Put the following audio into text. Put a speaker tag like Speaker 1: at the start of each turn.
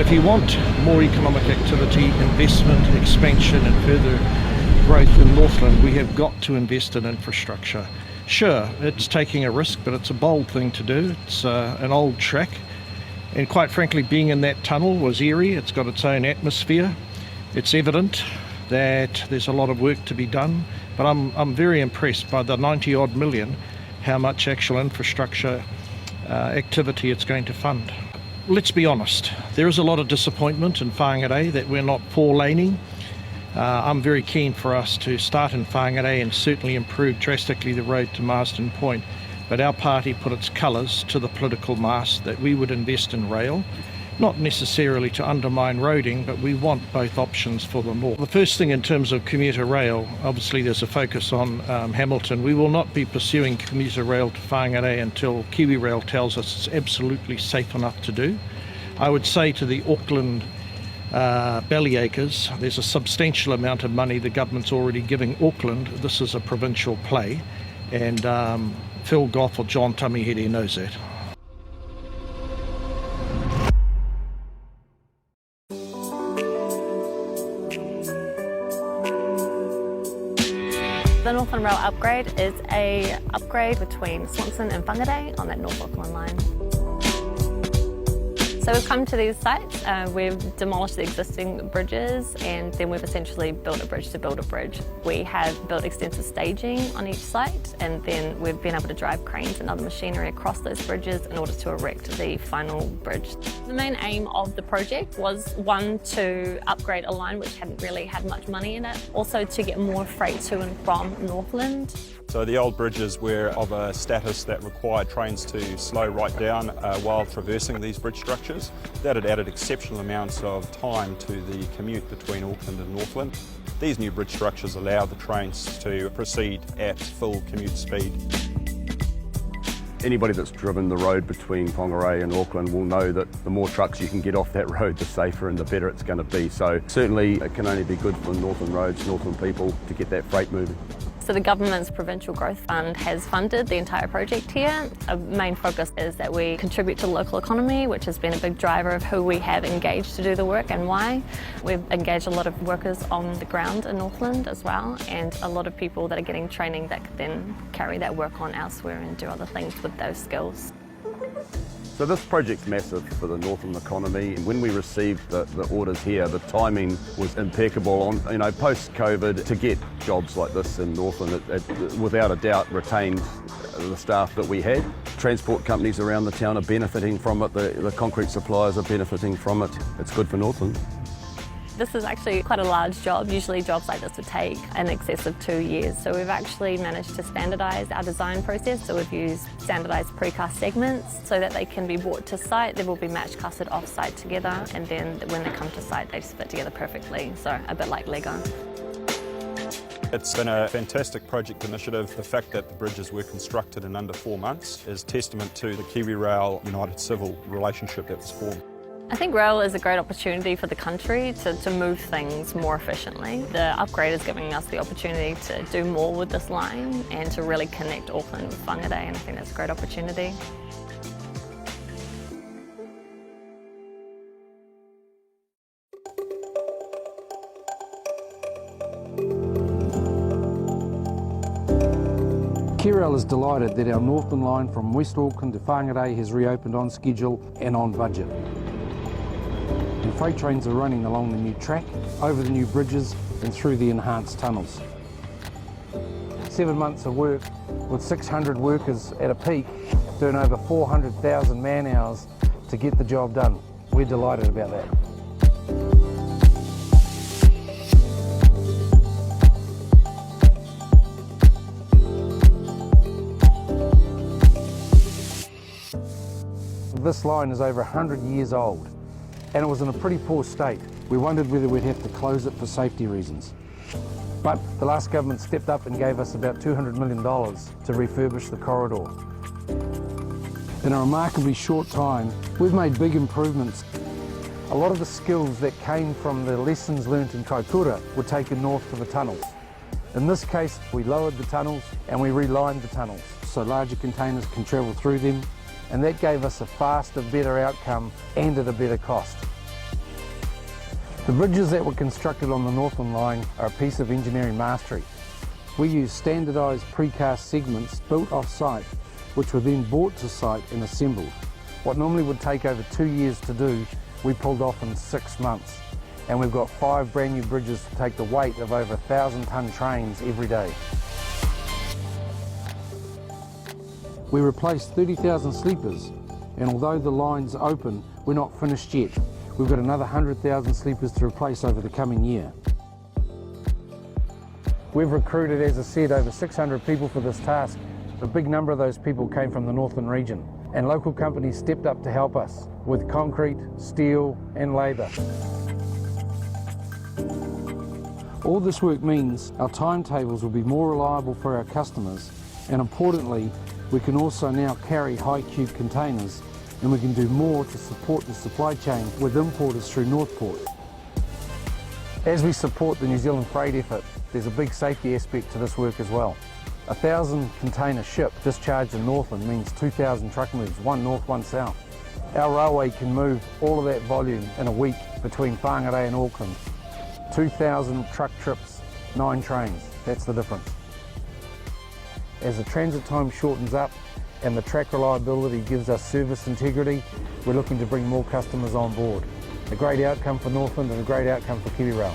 Speaker 1: If you want more economic activity, investment, expansion and further growth in Northland, we have got to invest in infrastructure. Sure, it's taking a risk, but it's a bold thing to do. It's an old track, and quite frankly, being in that tunnel was eerie. It's got its own atmosphere. It's evident that there's a lot of work to be done, but I'm very impressed by the 90 odd million, how much actual infrastructure activity it's going to fund. Let's be honest, there is a lot of disappointment in Whangarei that we're not four-laning. I'm very keen for us to start in Whangarei and certainly improve drastically the road to Marsden Point, but our party put its colours to the political mast that we would invest in rail, not necessarily to undermine roading, but we want both options for the north. The first thing in terms of commuter rail, obviously there's a focus on Hamilton. We will not be pursuing commuter rail to Whangarei until Kiwi Rail tells us it's absolutely safe enough to do. I would say to the Auckland bellyachers, there's a substantial amount of money the government's already giving Auckland. This is a provincial play, and Phil Goff or John Tamihere knows that.
Speaker 2: The Northland Rail upgrade is an upgrade between Swanson and Whangarei on that North Auckland line. So we've come to these sites, we've demolished the existing bridges, and then we've essentially built a bridge to build a bridge. We have built extensive staging on each site, and then we've been able to drive cranes and other machinery across those bridges in order to erect the final bridge. The main aim of the project was, one, to upgrade a line which hadn't really had much money in it, also to get more freight to and from Northland.
Speaker 3: So the old bridges were of a status that required trains to slow right down while traversing these bridge structures. That had added exceptional amounts of time to the commute between Auckland and Northland. These new bridge structures allow the trains to proceed at full commute speed.
Speaker 4: Anybody that's driven the road between Whangarei and Auckland will know that the more trucks you can get off that road, the safer and the better it's going to be. So certainly it can only be good for Northland roads, Northland people to get that freight moving.
Speaker 2: So the government's Provincial Growth Fund has funded the entire project here. A main focus is that we contribute to the local economy, which has been a big driver of who we have engaged to do the work and why. We've engaged a lot of workers on the ground in Northland as well, and a lot of people that are getting training that could then carry that work on elsewhere and do other things with those skills.
Speaker 4: So this project's massive for the Northland economy. When we received the orders here, the timing was impeccable. On post-COVID, to get jobs like this in Northland, it without a doubt retained the staff that we had. Transport companies around the town are benefiting from it. The concrete suppliers are benefiting from it. It's good for Northland.
Speaker 2: This is actually quite a large job. Usually jobs like this would take in excess of 2 years. So we've actually managed to standardise our design process. So we've used standardised precast segments so that they can be brought to site. They will be match casted off-site together, and then when they come to site they just fit together perfectly. So a bit like Lego.
Speaker 3: It's been a fantastic project initiative. The fact that the bridges were constructed in under 4 months is testament to the Kiwi Rail United Civil relationship that was formed.
Speaker 2: I think rail is a great opportunity for the country to move things more efficiently. The upgrade is giving us the opportunity to do more with this line and to really connect Auckland with Whangarei, and I think that's a great opportunity.
Speaker 5: Rail is delighted that our Northland line from West Auckland to Whangarei has reopened on schedule and on budget. And freight trains are running along the new track, over the new bridges and through the enhanced tunnels. 7 months of work with 600 workers at a peak, doing over 400,000 man hours to get the job done. We're delighted about that. This line is over 100 years old, and it was in a pretty poor state. We wondered whether we'd have to close it for safety reasons. But the last government stepped up and gave us about $200 million to refurbish the corridor. In a remarkably short time, we've made big improvements. A lot of the skills that came from the lessons learnt in Kaikoura were taken north to the tunnels. In this case, we lowered the tunnels and we relined the tunnels so larger containers can travel through them, and that gave us a faster, better outcome and at a better cost. The bridges that were constructed on the Northland line are a piece of engineering mastery. We use standardised precast segments built off-site, which were then brought to site and assembled. What normally would take over 2 years to do, we pulled off in 6 months. And we've got 5 brand new bridges to take the weight of over 1,000-tonne trains every day. We replaced 30,000 sleepers, and although the line's open, we're not finished yet. We've got another 100,000 sleepers to replace over the coming year. We've recruited, as I said, over 600 people for this task. A big number of those people came from the Northland region, and local companies stepped up to help us with concrete, steel and labour. All this work means our timetables will be more reliable for our customers, and importantly, we can also now carry high-cube containers, and we can do more to support the supply chain with importers through Northport. As we support the New Zealand freight effort, there's a big safety aspect to this work as well. 1,000 container ship discharged in Northland means 2,000 truck moves, one north, one south. Our railway can move all of that volume in a week between Whangarei and Auckland. 2,000 truck trips, 9 trains, that's the difference. As the transit time shortens up and the track reliability gives us service integrity, we're looking to bring more customers on board. A great outcome for Northland and a great outcome for KiwiRail.